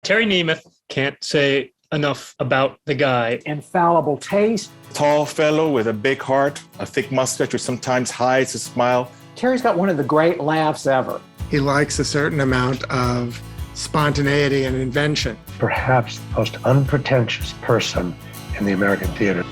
Terry Nemeth, can't say enough about the guy. Infallible taste. Tall fellow with a big heart, a thick mustache which sometimes hides his smile. Terry's got one of the great laughs ever. He likes a certain amount of spontaneity and invention. Perhaps the most unpretentious person in the American theater.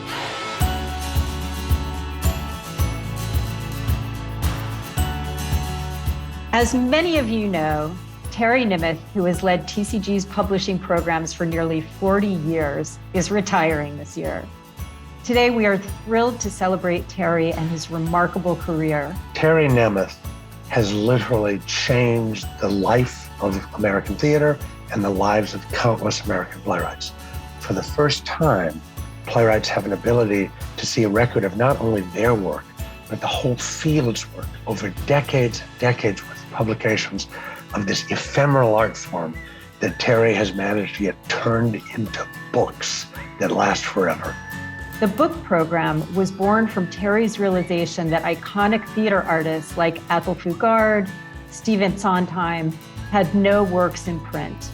As many of you know, Terry Nemeth, who has led TCG's publishing programs for nearly 40 years, is retiring this year. Today, we are thrilled to celebrate Terry and his remarkable career. Terry Nemeth has literally changed the life of American theater and the lives of countless American playwrights. For the first time, playwrights have an ability to see a record of not only their work, but the whole field's work over decades and decades worth of publications of this ephemeral art form that Terry has managed to get turned into books that last forever. The book program was born from Terry's realization that iconic theater artists like Athol Fugard, Stephen Sondheim had no works in print.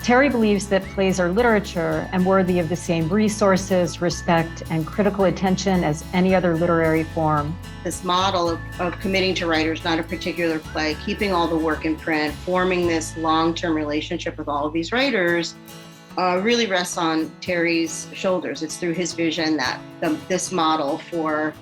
Terry believes that plays are literature and worthy of the same resources, respect, and critical attention as any other literary form. This model of committing to writers, not a particular play, keeping all the work in print, forming this long-term relationship with all of these writers, really rests on Terry's shoulders. It's through his vision that this model for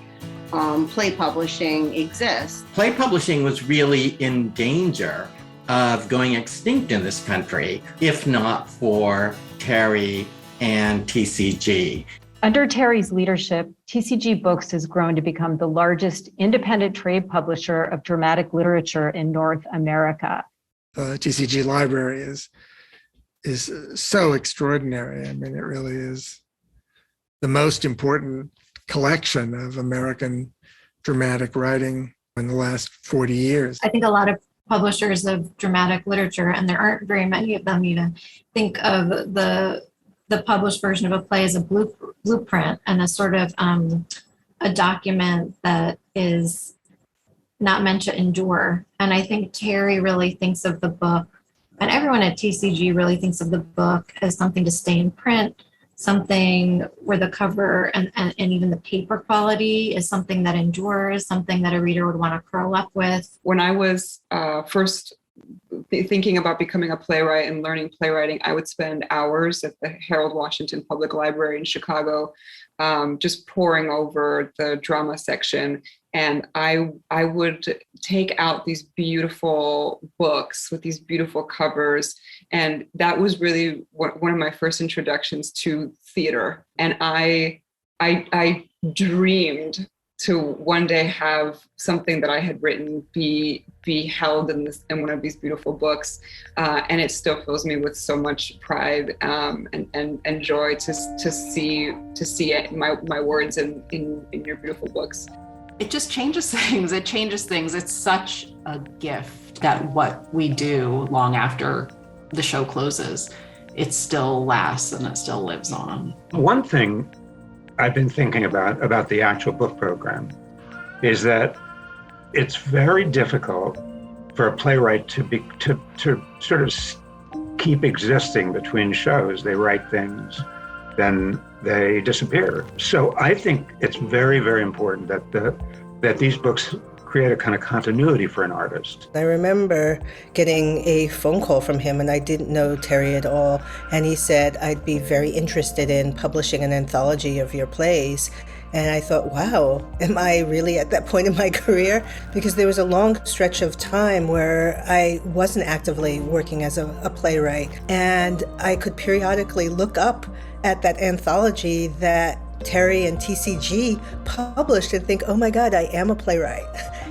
play publishing exists. Play publishing was really in danger of going extinct in this country, if not for Terry and TCG. Under Terry's leadership, TCG Books has grown to become the largest independent trade publisher of dramatic literature in North America. The TCG library is so extraordinary. I mean, it really is the most important collection of American dramatic writing in the last 40 years. I think a lot of publishers of dramatic literature, and there aren't very many of them even, think of the published version of a play as a blueprint and a sort of a document that is not meant to endure. And I think Terry really thinks of the book, and everyone at TCG really thinks of the book as something to stay in print, something where the cover and even the paper quality is something that endures, something that a reader would want to curl up with. When I was first thinking about becoming a playwright and learning playwriting, I would spend hours at the Harold Washington Public Library in Chicago, just poring over the drama section. And I would take out these beautiful books with these beautiful covers. And that was really one of my first introductions to theater. And I dreamed to one day have something that I had written be held in one of these beautiful books. And it still fills me with so much pride and joy to see my words in your beautiful books. It just changes things. It changes things. It's such a gift that what we do long after the show closes, it still lasts and it still lives on. One thing I've been thinking about the actual book program is that it's very difficult for a playwright to sort of keep existing between shows. They write things, then they disappear. So I think it's very, very important that these books create a kind of continuity for an artist. I remember getting a phone call from him, and I didn't know Terry at all, and he said, I'd be very interested in publishing an anthology of your plays. And I thought, wow, am I really at that point in my career? Because there was a long stretch of time where I wasn't actively working as a playwright. And I could periodically look up at that anthology that Terry and TCG published and think, oh my God, I am a playwright.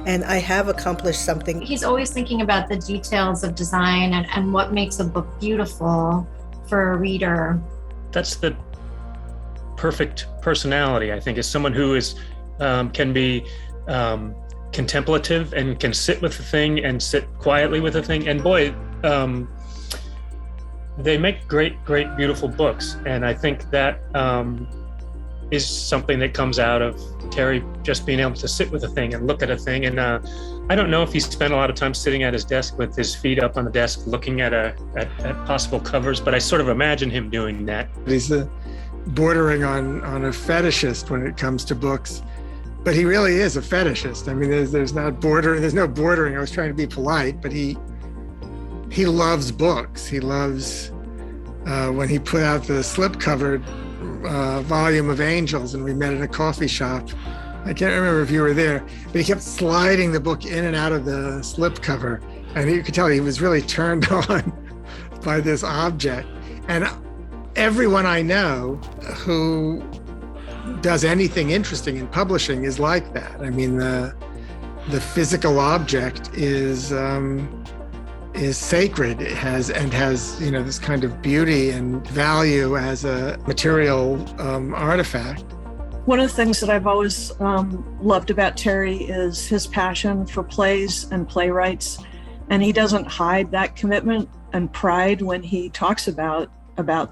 And I have accomplished something. He's always thinking about the details of design and what makes a book beautiful for a reader. That's the perfect personality, I think, is someone who is can be contemplative and can sit with the thing and sit quietly with the thing. And boy, they make great, beautiful books. And I think that is something that comes out of Terry just being able to sit with a thing and look at a thing. And I don't know if he spent a lot of time sitting at his desk with his feet up on the desk looking at possible covers, but I sort of imagine him doing that. He's bordering on a fetishist when it comes to books, but he really is a fetishist. I mean, there's no bordering. I was trying to be polite, but he loves books. He loves when he put out the slipcovered volume of Angels, and we met at a coffee shop. I can't remember if you were there, but he kept sliding the book in and out of the slipcover, and you could tell he was really turned on by this object. And everyone I know who does anything interesting in publishing is like that. I mean, the physical object is sacred. It has this kind of beauty and value as a material artifact. One of the things that I've always loved about Terry is his passion for plays and playwrights, and he doesn't hide that commitment and pride when he talks about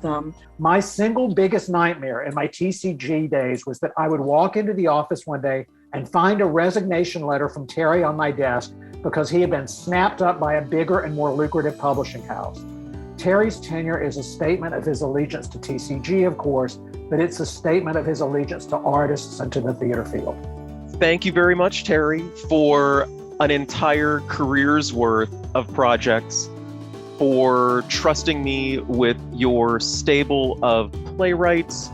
them. My single biggest nightmare in my TCG days was that I would walk into the office one day and find a resignation letter from Terry on my desk because he had been snapped up by a bigger and more lucrative publishing house. Terry's tenure is a statement of his allegiance to TCG, of course, but it's a statement of his allegiance to artists and to the theater field. Thank you very much, Terry, for an entire career's worth of projects, for trusting me with your stable of playwrights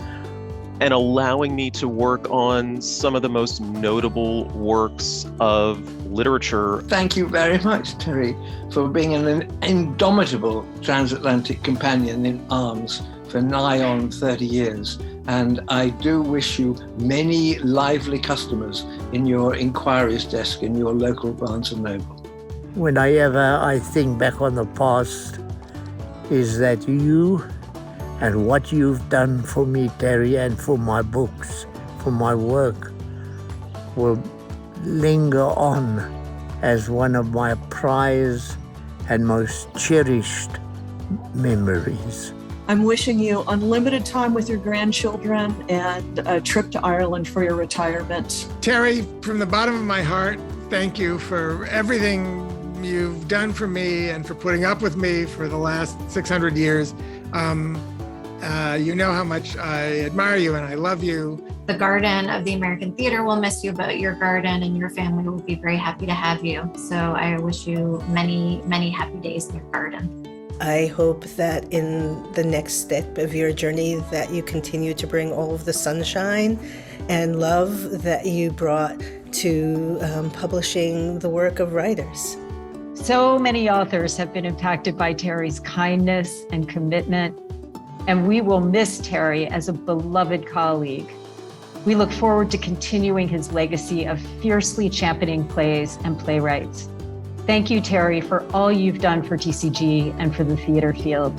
and allowing me to work on some of the most notable works of literature. Thank you very much, Terry, for being an indomitable transatlantic companion in arms for nigh on 30 years. And I do wish you many lively customers in your inquiries desk in your local Barnes & Noble. Whenever I think back on the past, is that you and what you've done for me, Terry, and for my books, for my work, will linger on as one of my prized and most cherished memories. I'm wishing you unlimited time with your grandchildren and a trip to Ireland for your retirement. Terry, from the bottom of my heart, thank you for everything you've done for me and for putting up with me for the last 600 years. You know how much I admire you and I love you. The Garden of the American Theater will miss you, but your garden and your family will be very happy to have you. So I wish you many, many happy days in your garden. I hope that in the next step of your journey that you continue to bring all of the sunshine and love that you brought to publishing the work of writers. So many authors have been impacted by Terry's kindness and commitment, and we will miss Terry as a beloved colleague. We look forward to continuing his legacy of fiercely championing plays and playwrights. Thank you, Terry, for all you've done for TCG and for the theater field.